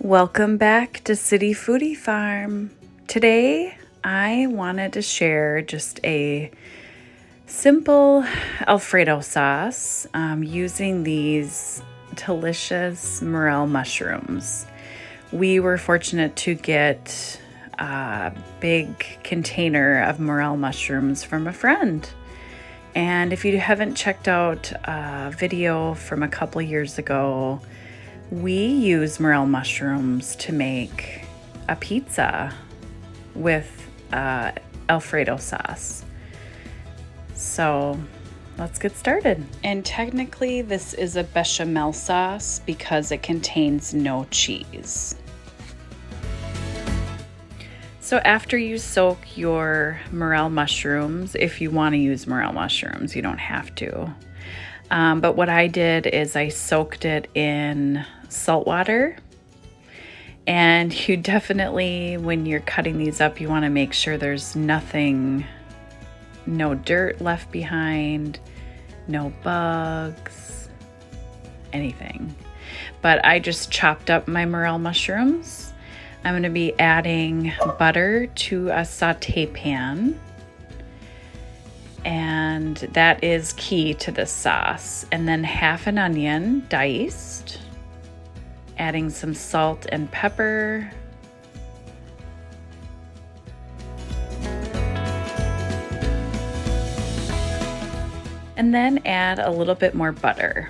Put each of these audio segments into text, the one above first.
Welcome back to City Foodie Farm. Today I wanted to share just a simple Alfredo sauce using these delicious Morel mushrooms. We were fortunate to get a big container of Morel mushrooms from a friend. And if you haven't checked out a video from a couple years ago, we use Morel mushrooms to make a pizza with Alfredo sauce. So let's get started. And technically this is a bechamel sauce because it contains no cheese. So after you soak your Morel mushrooms, if you want to use Morel mushrooms, you don't have to. But what I did is I soaked it in salt water. And you definitely, when you're cutting these up, you want to make sure there's nothing, no dirt left behind, no bugs, anything. But I just chopped up my Morel mushrooms. I'm going to be adding butter to a saute pan. And that is key to this sauce. And then half an onion diced. Adding some salt and pepper. And then add a little bit more butter.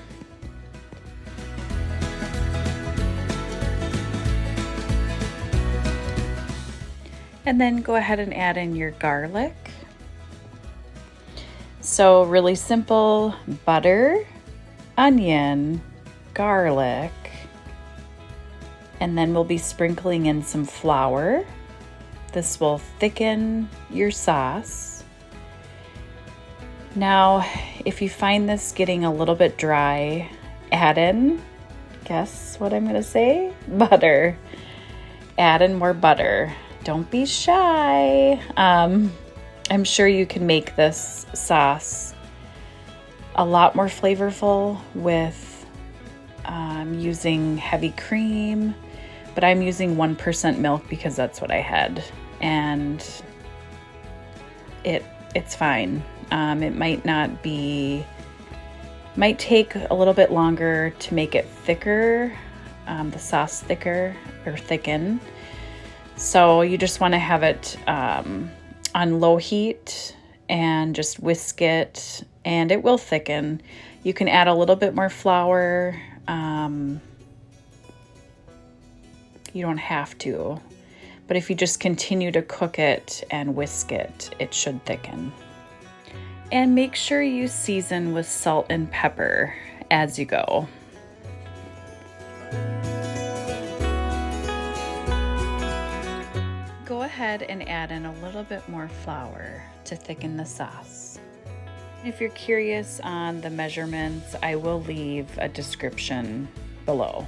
And then go ahead and add in your garlic. So really simple: butter, onion, garlic, and then we'll be sprinkling in some flour. This will thicken your sauce. Now, if you find this getting a little bit dry, add in, guess what I'm gonna say? Butter. Add in more butter. Don't be shy. I'm sure you can make this sauce a lot more flavorful with using heavy cream, but I'm using 1% milk because that's what I had, and it's fine. It might take a little bit longer to make it thicker, the sauce thicker or thicken. So you just want to have it on low heat and just whisk it, and it will thicken. You can add a little bit more flour. You don't have to, but if you just continue to cook it and whisk it, it should thicken. And make sure you season with salt and pepper as you go. Go ahead and add in a little bit more flour to thicken the sauce. If you're curious on the measurements, I will leave a description below.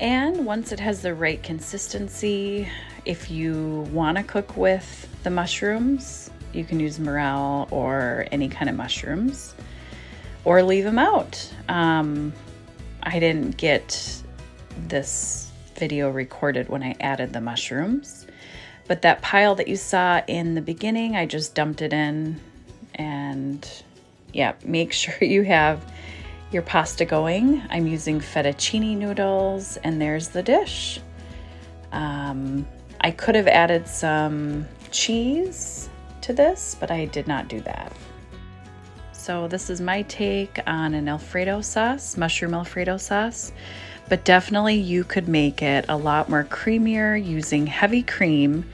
And once it has the right consistency, if you want to cook with the mushrooms, you can use Morel or any kind of mushrooms, or leave them out. I didn't get this video recorded when I added the mushrooms, but that pile that you saw in the beginning, I just dumped it in. And yeah, make sure you have your pasta going. I'm using fettuccine noodles, and there's the dish. I could have added some cheese to this, but I did not do that. So this is my take on an Alfredo sauce, mushroom Alfredo sauce, but definitely you could make it a lot more creamier using heavy cream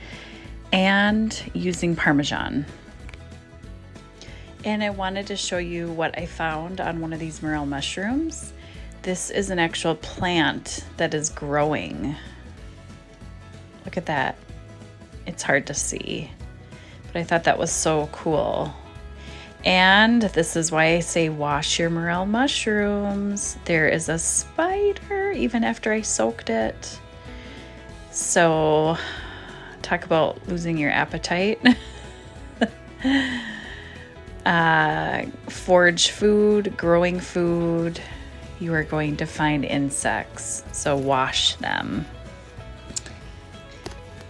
and using Parmesan. And I wanted to show you what I found on one of these Morel mushrooms. This is an actual plant that is growing. Look at that. It's hard to see, but I thought that was so cool. And this is why I say wash your Morel mushrooms. There is a spider even after I soaked it. So talk about losing your appetite. Forage food, growing food, you are going to find insects, so wash them.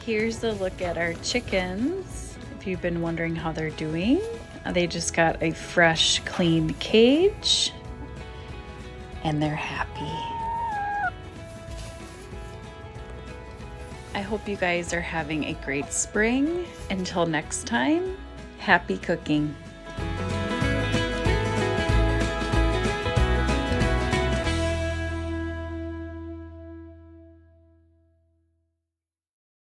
Here's a look at our chickens. If you've been wondering how they're doing, they just got a fresh, clean cage, and they're happy. I hope you guys are having a great spring. Until next time, happy cooking.